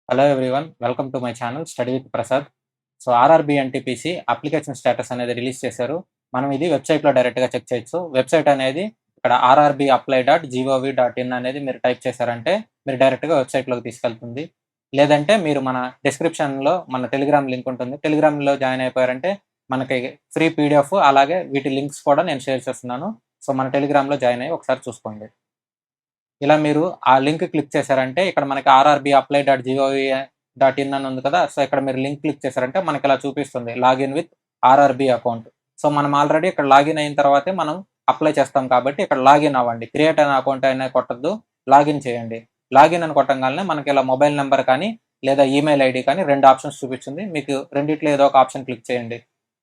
Hello everyone. Welcome to my channel study with Prasad. So RRB NTPC application status అనేది release చేశారు. మనం ఇది వెబ్‌సైట్‌లో డైరెక్ట్‌గా చెక్ చేయొచ్చు. వెబ్‌సైట్ అనేది ఇక్కడ rrbapply.gov.in అనేది మీరు టైప్ చేశారంటే మీరు డైరెక్ట్‌గా వెబ్‌సైట్‌లోకి తీసుకెళ్తుంది. లేదంటే మీరు మన డిస్క్రిప్షన్‌లో మన టెలిగ్రామ్ లింక్ ఉంటుంది. టెలిగ్రామ్‌లో జాయిన్ అయిపోయారంటే మనకి ఫ్రీ పీడీఎఫ్ అలాగే వీటి లింక్స్ కూడా నేను షేర్ చేస్తున్నాను. సో మన టెలిగ్రామ్‌లో జాయిన్ అయ్యి ఒకసారి చూసుకోండి. ఇలా మీరు ఆ లింక్ క్లిక్ చేశారంటే ఇక్కడ మనకి rrbapply.gov.in అని ఉంది కదా! సో, ఇక్కడ మీరు లింక్ క్లిక్ చేశారంటే మనకిలా చూపిస్తుంది. Login with RRB account. So, మనం ఆల్రెడీ ఇక్కడ లాగిన్ అయిన తర్వాతే మనం అప్లై చేస్తాం కాబట్టి ఇక్కడ లాగిన్ అవ్వండి. క్రియేట్ అన్ అకౌంట్ అనేది కొట్టొద్దు. లాగిన్ చేయండి. లాగిన్ అని కొట్టంగాల్నే మనకి ఇలా మొబైల్ నంబర్ కానీ లేదా ఈమెయిల్ ఐడీ కానీ 2 ఆప్షన్స్ చూపిస్తుంది. మీకు రెండిట్లో ఏదో ఒక ఆప్షన్ క్లిక్ చేయండి.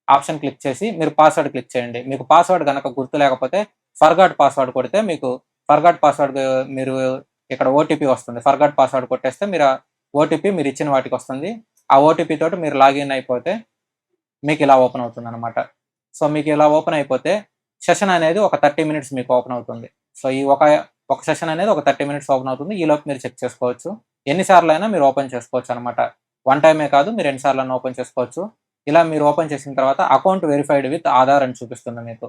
ఆప్షన్ క్లిక్ చేసి మీరు పాస్వర్డ్ క్లిక్ చేయండి. మీకు పాస్వర్డ్ గనక గుర్తు లేకపోతే ఫర్గాట్ పాస్వర్డ్ కొడితే మీకు ఫర్గాట్ పాస్వర్డ్ మీరు ఇక్కడ ఓటీపీ వస్తుంది. ఫర్గాట్ పాస్వర్డ్ కొట్టేస్తే మీరు ఓటీపీ మీరు ఇచ్చిన వాటికి వస్తుంది. ఆ ఓటీపీ తోటి మీరు లాగిన్ అయిపోతే మీకు ఇలా ఓపెన్ అవుతుందన్నమాట. సో, మీకు ఇలా ఓపెన్ అయిపోతే సెషన్ అనేది ఒక 30 మినిట్స్ మీకు ఓపెన్ అవుతుంది. సో, ఈ ఒక సెషన్ అనేది ఒక 30 మినిట్స్ ఓపెన్ అవుతుంది. ఈలోపు మీరు చెక్ చేసుకోవచ్చు. ఎన్ని సార్లైనా మీరు ఓపెన్ చేసుకోవచ్చు అనమాట. వన్ టైమే కాదు, మీరు ఎన్ని సార్లైనా ఓపెన్ చేసుకోవచ్చు. ఇలా మీరు ఓపెన్ చేసిన తర్వాత అకౌంట్ వెరిఫైడ్ విత్ ఆధార్ అని చూపిస్తుంది మీకు.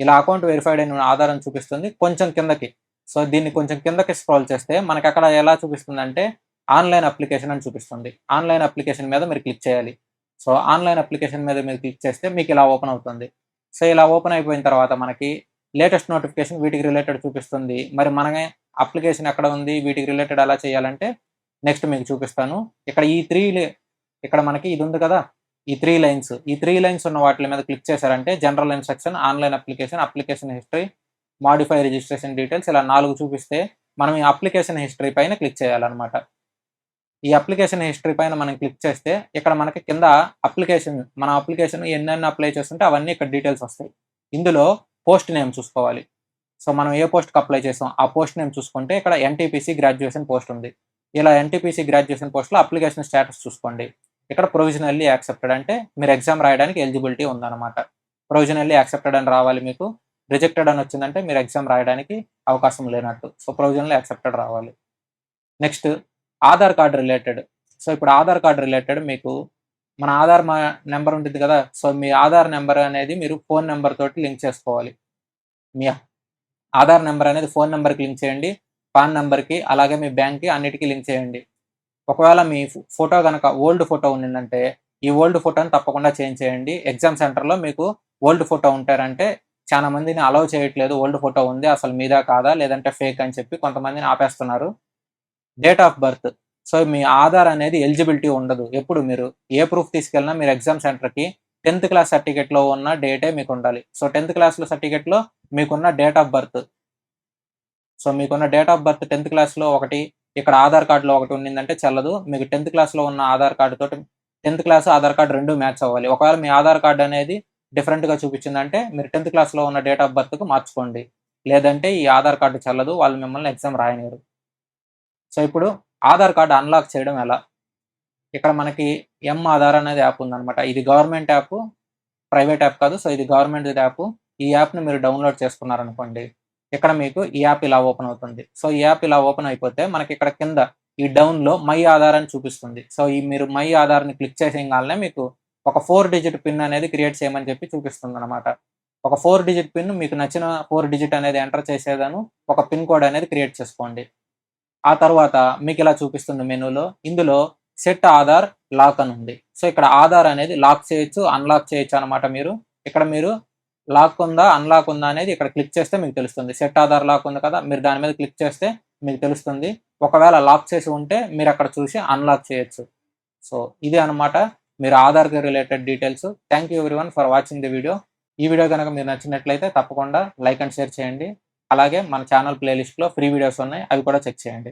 ఇలా అకౌంట్ వెరిఫైడ్ అయిన ఆధార్ అని చూపిస్తుంది. కొంచెం కిందకి. సో, దీన్ని కొంచెం కిందకి స్క్రోల్ చేస్తే మనకక్కడ ఎలా చూపిస్తుందంటే ఆన్‌లైన్ అప్లికేషన్ అని చూపిస్తుంది. ఆన్‌లైన్ అప్లికేషన్ మీద మీరు క్లిక్ చేయాలి. సో, ఆన్‌లైన్ అప్లికేషన్ మీద మీరు క్లిక్ చేస్తే మీకు ఇలా ఓపెన్ అవుతుంది. సో, ఇలా ఓపెన్ అయిపోయిన తర్వాత మనకి లేటెస్ట్ నోటిఫికేషన్ వీటికి రిలేటెడ్ చూపిస్తుంది. మరి మనమే అప్లికేషన్ ఎక్కడ ఉంది? వీటికి రిలేటెడ్ ఎలా చేయాలంటే నెక్స్ట్ మీకు చూపిస్తాను. ఇక్కడ ఈ 3 ఇక్కడ మనకి ఇది ఉంది కదా! ఈ 3 లైన్స్. ఈ 3 లైన్స్ ఉన్న వాటి మీద క్లిక్ చేశారంటే general instruction, online application, application history, modify registration details ఇలా 4 చూపిస్తే మనం ఈ అప్లికేషన్ హిస్టరీ పైన క్లిక్ చేయాలన్నమాట. ఈ అప్లికేషన్ హిస్టరీ పైన మనం క్లిక్ చేస్తే ఇక్కడ మనకి కింద మన అప్లికేషన్ ఎన్నెన్ని అప్లై చేస్తుంటే అవన్నీ ఇక్కడ డీటెయిల్స్ వస్తాయి. ఇందులో పోస్ట్ నేమ్ చూసుకోవాలి. సో, మనం ఏ పోస్ట్‌కి అప్లై చేసాం ఆ పోస్ట్ నేమ్ చూసుకుంటే ఇక్కడ ఎన్‌టీపీసీ గ్రాడ్యుయేషన్ పోస్ట్ ఉంది. ఇలా ఎన్‌టీపీసీ గ్రాడ్యుయేషన్ పోస్ట్‌లో అప్లికేషన్ స్టేటస్ చూసుకోండి. ఇక్కడ ప్రొవిజనల్లీ యాక్సెప్టెడ్ అంటే మీరు ఎగ్జామ్ రాయడానికి ఎలిజిబిలిటీ ఉందన్నమాట. ప్రొవిజనల్లీ యాక్సెప్టెడ్ అని రావాలి మీకు. రిజెక్టెడ్ అని వచ్చిందంటే మీరు ఎగ్జామ్ రాయడానికి అవకాశం లేనట్టు. సో, ప్రొవిజనల్లీ యాక్సెప్టెడ్ రావాలి. Next Aadhaar card related. So, ఇప్పుడు ఆధార్ కార్డ్ రిలేటెడ్ మీకు మన ఆధార్ నంబర్ ఉంటుంది కదా! సో, మీ ఆధార్ నంబర్ అనేది మీరు ఫోన్ నంబర్ తోటి లింక్ చేసుకోవాలి. మీ ఆధార్ నంబర్ అనేది ఫోన్ నంబర్‌కి లింక్ చేయండి. పాన్ నంబర్‌కి అలాగే మీ బ్యాంక్‌కి అన్నిటికి లింక్ చేయండి. ఒకవేళ మీ ఫోటో గనక ఓల్డ్ ఫోటో ఉండిందంటే, ఈ ఓల్డ్ ఫోటోని తప్పకుండా చేంజ్ చేయండి. ఎగ్జామ్ సెంటర్‌లో మీకు ఓల్డ్ ఫోటో ఉంటారంటే చాలా మందిని అలౌ చేయట్లేదు. ఓల్డ్ ఫోటో ఉంది అసలు మీదా కాదా? లేదంటే ఫేక్ అని చెప్పి కొంతమందిని ఆపేస్తున్నారు. Date of birth. సో, మీ ఆధార్ అనేది ఎలిజిబిలిటీ ఉండదు. ఎప్పుడు మీరు ఏ ప్రూఫ్ తీసుకెళ్ళినా మీరు ఎగ్జామ్ సెంటర్‌కి 10థ్ క్లాస్ సర్టిఫికేట్‌లో ఉన్న డేటే మీకుండాలి. సో, 10థ్ క్లాస్‌లో సర్టిఫికేట్‌లో మీకున్న డేట్ ఆఫ్ బర్త్. సో, మీకున్న డేట్ ఆఫ్ బర్త్ 10థ్ క్లాస్‌లో ఒకటి, ఇక్కడ ఆధార్ కార్డ్‌లో ఒకటి ఉండిందంటే చెల్లదు. మీకు 10థ్ క్లాస్‌లో ఉన్న ఆధార్ కార్డ్ తోటి 10థ్ క్లాస్, ఆధార్ కార్డ్ 2 మ్యాచ్ అవ్వాలి. ఒకవేళ మీ ఆధార్ కార్డ్ అనేది డిఫరెంట్‌గా చూపించిందంటే మీరు 10థ్ క్లాస్‌లో ఉన్న డేట్ ఆఫ్ బర్త్‌కు మార్చుకోండి. లేదంటే ఈ ఆధార్ కార్డ్ చెల్లదు. వాళ్ళు మిమ్మల్ని ఎగ్జామ్ రాయనీయరు. సో, ఇప్పుడు ఆధార్ కార్డ్ అన్‌లాక్ చేయడం ఎలా? ఇక్కడ మనకి ఆధార్ అనేది యాప్ ఉందన్నమాట. ఇది గవర్నమెంట్ యాప్, ప్రైవేట్ యాప్ కాదు. సో, ఇది గవర్నమెంట్ యాప్. ఈ యాప్‌ని మీరు డౌన్‌లోడ్ చేసుకున్నారనుకోండి. ఇక్కడ మీకు ఈ యాప్ ఇలా ఓపెన్ అవుతుంది. సో, ఈ యాప్ ఇలా ఓపెన్ అయిపోతే మనకి ఇక్కడ కింద ఈ డౌన్‌లో మై ఆధార్ అని చూపిస్తుంది. సో, మీరు మై ఆధార్‌ని క్లిక్ చేసేయంగాల్నే మీకు ఒక 4 డిజిట్ పిన్ అనేది క్రియేట్ చేయమని చెప్పి చూపిస్తుందన్నమాట. ఒక 4 డిజిట్ పిన్ మీకు నచ్చిన 4 డిజిట్ అనేది ఎంటర్ చేసేదాను ఒక పిన్ కోడ్ అనేది క్రియేట్ చేసుకోండి. ఆ తర్వాత మీకిలా చూపిస్తుంది మెనూలో. ఇందులో సెట్ ఆధార్ లాక్ అని ఉంది. సో, ఇక్కడ ఆధార్ అనేది లాక్ చేయొచ్చు, అన్‌లాక్ చేయొచ్చు అనమాట మీరు. ఇక్కడ మీరు లాక్ ఉందా, అన్‌లాక్ ఉందా అనేది ఇక్కడ క్లిక్ చేస్తే మీకు తెలుస్తుంది. సెట్ ఆధార్ లాక్ ఉంది కదా! మీరు దాని మీద క్లిక్ చేస్తే మీకు తెలుస్తుంది. ఒకవేళ లాక్ చేసి ఉంటే మీరక్కడ చూసి అన్‌లాక్ చేయొచ్చు. సో, ఇది అనమాట మీరు ఆధార్‌కి related details. Thank you everyone for watching the video. ఈ వీడియో గనక మీకు నచ్చినట్లయితే తప్పకుండా లైక్ అండ్ షేర్ చేయండి. అలాగే మన ఛానల్ ప్లేలిస్ట్‌లో ఫ్రీ వీడియోస్ ఉన్నాయి. అవి కూడా చెక్ చేయండి.